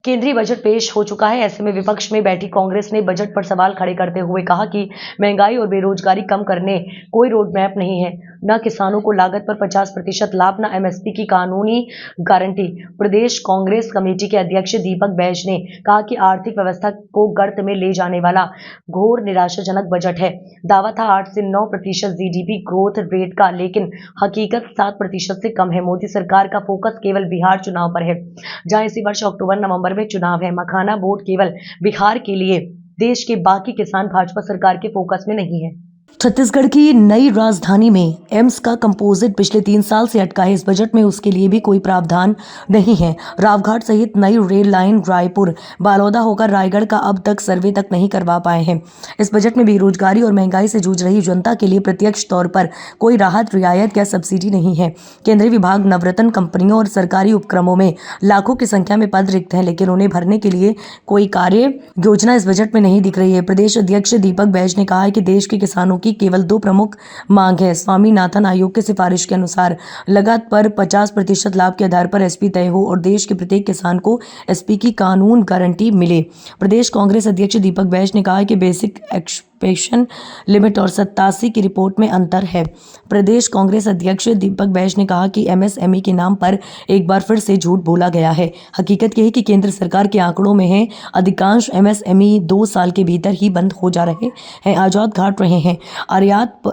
केंद्रीय बजट पेश हो चुका है। ऐसे में विपक्ष में बैठी कांग्रेस ने बजट पर सवाल खड़े करते हुए कहा कि महंगाई और बेरोजगारी कम करने कोई रोड मैप नहीं है, न किसानों को लागत पर 50% लाभ, न एमएसपी की कानूनी गारंटी। प्रदेश कांग्रेस कमेटी के अध्यक्ष दीपक बैज ने कहा कि आर्थिक व्यवस्था को गर्त में ले जाने वाला घोर निराशाजनक बजट है। दावा था 8 से 9% जीडीपी ग्रोथ रेट का, लेकिन हकीकत 7% से कम है। मोदी सरकार का फोकस केवल बिहार चुनाव पर है, जहां इसी वर्ष अक्टूबर नवंबर में चुनाव है। मखाना बोर्ड केवल बिहार के लिए, देश के बाकी किसान भाजपा सरकार के फोकस में नहीं है। छत्तीसगढ़ की नई राजधानी में एम्स का कंपोजिट पिछले 3 साल से अटका है। इस बजट में उसके लिए भी कोई प्रावधान नहीं है। रावघाट सहित नई रेल लाइन रायपुर बालोदा होकर रायगढ़ का अब तक सर्वे तक नहीं करवा पाए हैं। इस बजट में बेरोजगारी और महंगाई से जूझ रही जनता के लिए प्रत्यक्ष तौर पर कोई राहत, रियायत या सब्सिडी नहीं है। केंद्रीय विभाग, नवरत्न कंपनियों और सरकारी उपक्रमों में लाखों की संख्या में पद रिक्त हैं, लेकिन उन्हें भरने के लिए कोई कार्य योजना इस बजट में नहीं दिख रही है। प्रदेश अध्यक्ष दीपक बैज ने कहा है कि देश के किसानों की केवल 2 प्रमुख मांग है। स्वामीनाथन आयोग की सिफारिश के अनुसार लागत पर 50% लाभ के आधार पर एसपी तय हो और देश के प्रत्येक किसान को एसपी की कानून गारंटी मिले। प्रदेश कांग्रेस अध्यक्ष दीपक बैज ने कहा है कि बेसिक एक्सपेंशन लिमिट और 87 की रिपोर्ट में अंतर है। प्रदेश कांग्रेस अध्यक्ष दीपक बैज ने कहा कि एमएसएमई के नाम पर एक बार फिर से झूठ बोला गया है। हकीकत यह है कि केंद्र सरकार के आंकड़ों में है, अधिकांश एमएसएमई 2 साल के भीतर ही बंद हो जा रहे हैं, आजाद घाट रहे हैं।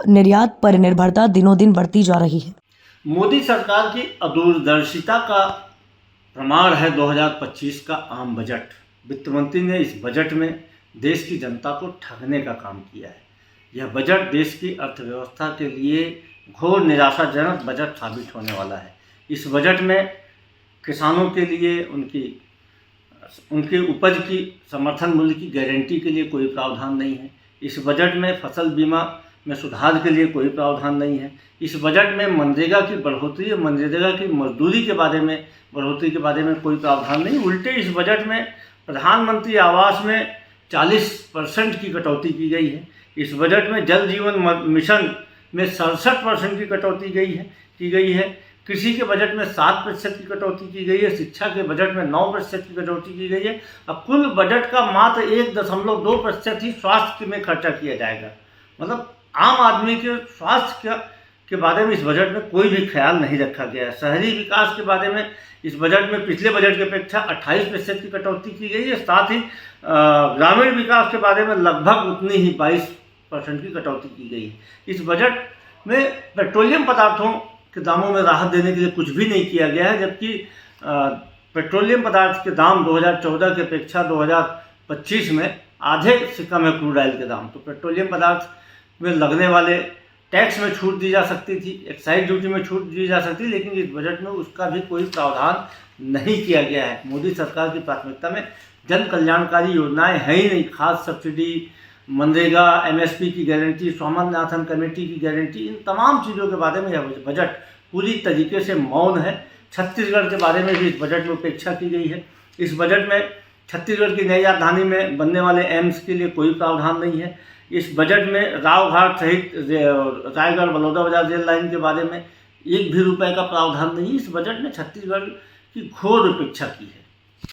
निर्यात पर निर्भरता दिनों दिन बढ़ती जा रही है। मोदी सरकार की अदूरदर्शिता का प्रमाण है 2025 का आम बजट। वित्त मंत्री ने इस बजट में देश की जनता को ठगने का काम किया है। यह बजट देश की अर्थव्यवस्था के लिए घोर निराशाजनक बजट साबित होने वाला है। इस बजट में किसानों के लिए उनकी उपज की समर्थन मूल्य की गारंटी के लिए कोई प्रावधान नहीं है। इस बजट में फसल बीमा में सुधार के लिए कोई प्रावधान नहीं है। इस बजट में मनरेगा की बढ़ोतरी और मनरेगा की मजदूरी के बारे में बढ़ोतरी के बारे में कोई प्रावधान नहीं। उल्टे इस बजट में प्रधानमंत्री आवास में 40% की कटौती की गई है। इस बजट में जल जीवन मिशन में 67% की कटौती की गई है। कृषि के बजट में 7% की कटौती की गई है। शिक्षा के बजट में 9% की कटौती की गई है। अब कुल बजट का मात्र 1.2% ही स्वास्थ्य में खर्चा किया जाएगा। मतलब आम आदमी के स्वास्थ्य के बारे में इस बजट में कोई भी ख्याल नहीं रखा गया है। शहरी विकास के बारे में इस बजट में पिछले बजट की अपेक्षा 28% की कटौती की गई है। साथ ही ग्रामीण विकास के बारे में लगभग उतनी ही 22% की कटौती की गई है। इस बजट में पेट्रोलियम पदार्थों के दामों में राहत देने के लिए कुछ भी नहीं किया गया है, जबकि पेट्रोलियम पदार्थ के दाम 2014 की अपेक्षा 2025 में आधे से कम है क्रूड ऑयल के दाम। तो पेट्रोलियम पदार्थ में लगने वाले टैक्स में छूट दी जा सकती थी, एक्साइज ड्यूटी में छूट दी जा सकती, लेकिन इस बजट में उसका भी कोई प्रावधान नहीं किया गया है। मोदी सरकार की प्राथमिकता में जन कल्याणकारी योजनाएं हैं ही नहीं। खाद सब्सिडी, मनरेगा, एमएसपी की गारंटी, स्वामीनाथन कमेटी की गारंटी, इन तमाम चीज़ों के बारे में यह बजट पूरी तरीके से मौन है। छत्तीसगढ़ के बारे में भी इस बजट में उपेक्षा की गई है। इस बजट में छत्तीसगढ़ की नई राजधानी में बनने वाले एम्स के लिए कोई प्रावधान नहीं है। इस बजट में रावघाट सहित रायगढ़ बलौदा बाजार रेल लाइन के बारे में 1 भी रुपए का प्रावधान नहीं। इस बजट में छत्तीसगढ़ की घोर उपेक्षा की है।